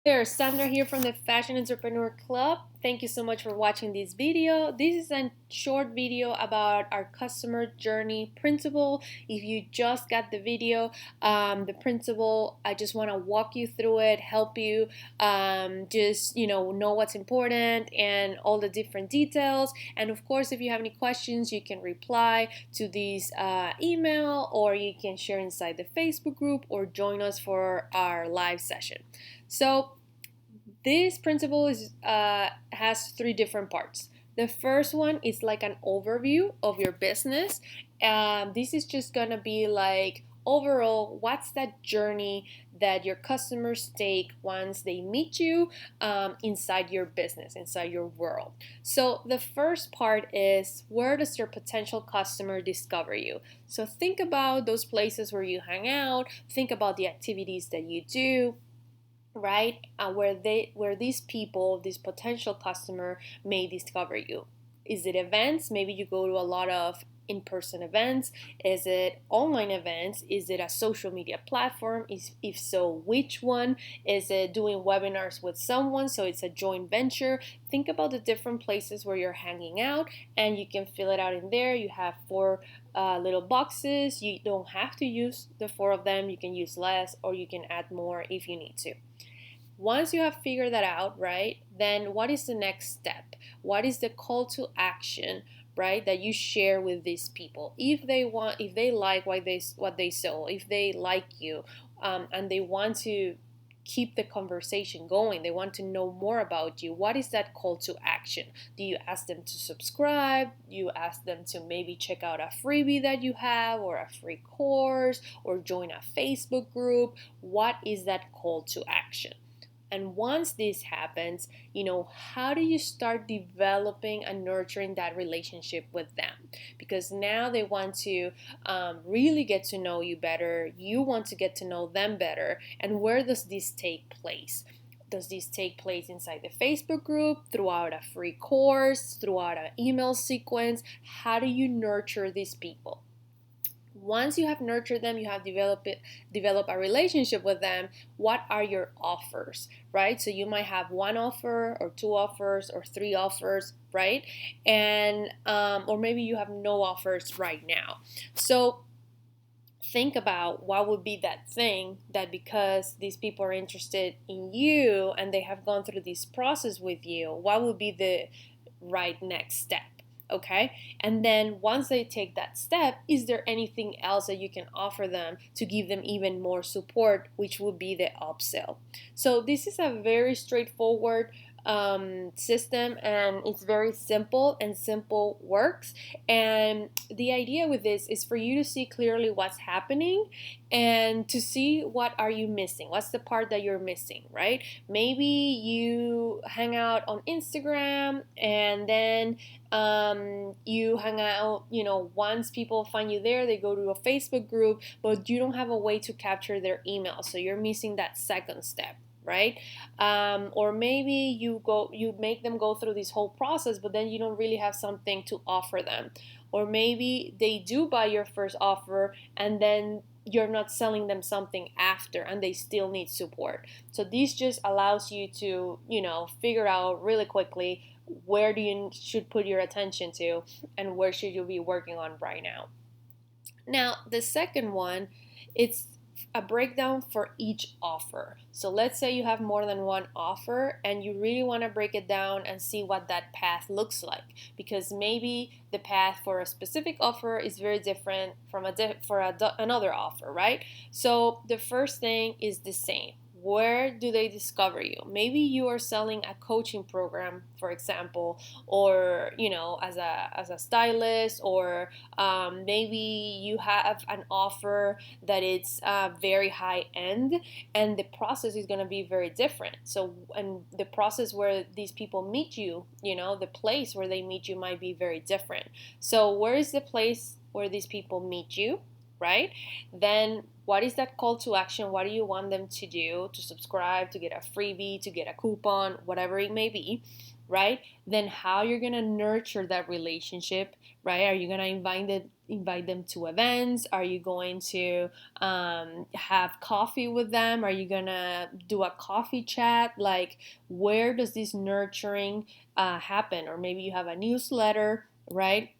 There, Sandra here from the Fashion Entrepreneur Club. Thank you so much for watching this video. This is a short video about our customer journey principle. If you just got the video, the principle, I just want to walk you through it, help you just know what's important and all the different details. And of course, if you have any questions, you can reply to this email, or you can share inside the Facebook group, or join us for our live session. So this principle has three different parts. The first one is like an overview of your business. This is just gonna be like overall, what's that journey that your customers take once they meet you inside your business, inside your world. So the first part is, where does your potential customer discover you? So think about those places where you hang out, think about the activities that you do, right? Where these people, this potential customer, may discover you. Is it events? Maybe you go to a lot of in-person events. Is it online events? Is it a social media platform? If so, which one? Is it doing webinars with someone, so it's a joint venture? Think about the different places where you're hanging out, and you can fill it out in there. You have four little boxes. You don't have to use the four of them. You can use less, or you can add more if you need to. Once you have figured that out, right, then what is the next step? What is the call to action, right, that you share with these people? If they like what they saw, if they like you, and they want to keep the conversation going, they want to know more about you, what is that call to action? Do you ask them to subscribe? Do you ask them to maybe check out a freebie that you have, or a free course, or join a Facebook group? What is that call to action? And once this happens, how do you start developing and nurturing that relationship with them? Because now they want to really get to know you better. You want to get to know them better. And where does this take place? Does this take place inside the Facebook group, throughout a free course, throughout an email sequence? How do you nurture these people? Once you have nurtured them, you have developed a relationship with them, what are your offers, right? So you might have one offer, or two offers, or three offers, right? And or maybe you have no offers right now. So think about what would be that thing that, because these people are interested in you and they have gone through this process with you, what would be the right next step? Okay, and then once they take that step, is there anything else that you can offer them to give them even more support, which would be the upsell? So this is a very straightforward system, and it's very simple, and simple works. And the idea with this is for you to see clearly what's happening, and to see what are you missing, what's the part that you're missing, right? Maybe you hang out on Instagram, and then you hang out, once people find you there, they go to a Facebook group, but you don't have a way to capture their email, so you're missing that second step, right? Or maybe you make them go through this whole process, but then you don't really have something to offer them. Or maybe they do buy your first offer, and then you're not selling them something after, and they still need support. So this just allows you to, figure out really quickly where should put your attention to, and where should you be working on right now. Now, the second one, it's a breakdown for each offer. So let's say you have more than one offer, and you really want to break it down and see what that path looks like, because maybe the path for a specific offer is very different from another offer, right? So the first thing is the same. Where do they discover you? Maybe you are selling a coaching program, for example, or as a stylist, or maybe you have an offer that it's very high end, and the process is going to be very different. So, and the process where these people meet you, the place where they meet you might be very different. So where is the place where these people meet you, right? Then what is that call to action? What do you want them to do? To subscribe, to get a freebie, to get a coupon, whatever it may be, right? Then how you're gonna nurture that relationship, right? Are you gonna invite them to events? Are you going to have coffee with them? Are you gonna do a coffee chat? Like, where does this nurturing happen? Or maybe you have a newsletter, right?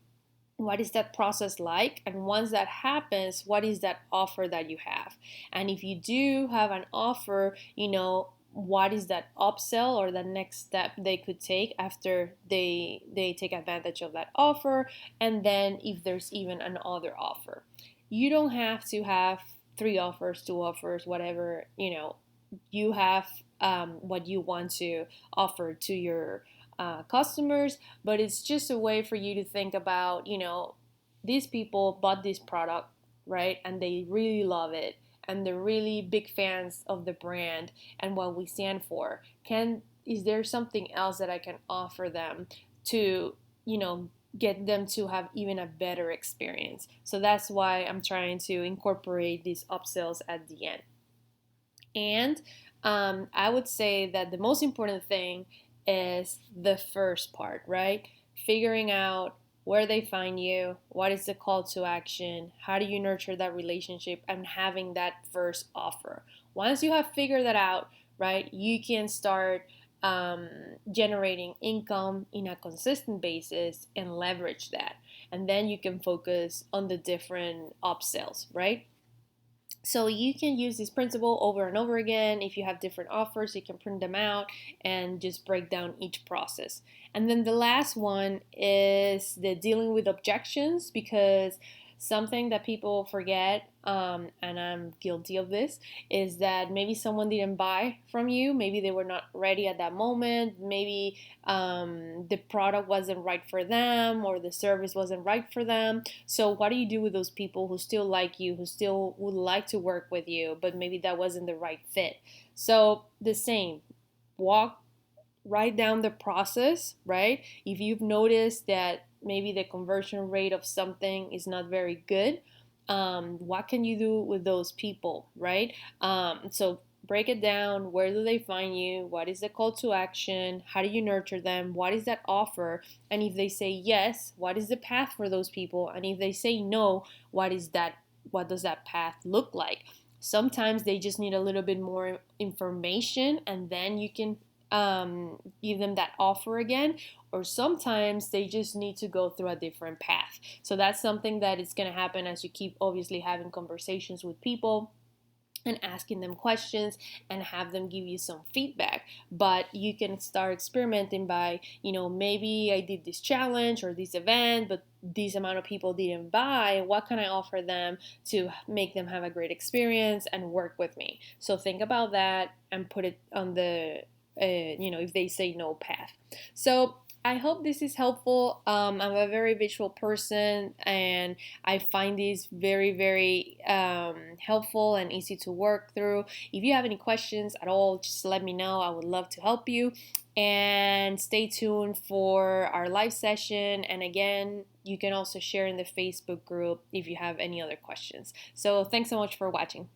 What is that process like? And once that happens, what is that offer that you have? And if you do have an offer, what is that upsell or the next step they could take after they take advantage of that offer? And then if there's even another offer, you don't have to have 3 offers, 2 offers, whatever. You have what you want to offer to your customers, but it's just a way for you to think about, these people bought this product, right? And they really love it, and they're really big fans of the brand and what we stand for. Is there something else that I can offer them to, get them to have even a better experience? So that's why I'm trying to incorporate these upsells at the end. And I would say that the most important thing is the first part, right? Figuring out where they find you, what is the call to action, how do you nurture that relationship, and having that first offer. Once you have figured that out, right, you can start generating income in a consistent basis and leverage that. And then you can focus on the different upsells, right? So you can use this principle over and over again. If you have different offers, you can print them out and just break down each process. And then the last one is the dealing with objections, because something that people forget, and I'm guilty of this, is that maybe someone didn't buy from you. Maybe they were not ready at that moment. Maybe the product wasn't right for them, or the service wasn't right for them. So what do you do with those people who still like you, who still would like to work with you, but maybe that wasn't the right fit? So the same, write down the process, right? If you've noticed that maybe the conversion rate of something is not very good, what can you do with those people, right? So break it down. Where do they find you? What is the call to action? How do you nurture them? What is that offer? And if they say yes, what is the path for those people? And if they say no, what does that path look like? Sometimes they just need a little bit more information, and then you can give them that offer again. Or sometimes they just need to go through a different path. So that's something that is going to happen as you keep obviously having conversations with people and asking them questions and have them give you some feedback. But you can start experimenting by, maybe I did this challenge or this event, but this amount of people didn't buy. What can I offer them to make them have a great experience and work with me? So think about that and put it on the if they say no path. So I hope this is helpful. I'm a very visual person, and I find these very, very helpful and easy to work through. If you have any questions at all, just let me know. I would love to help you. And stay tuned for our live session. And again, you can also share in the Facebook group if you have any other questions. So thanks so much for watching.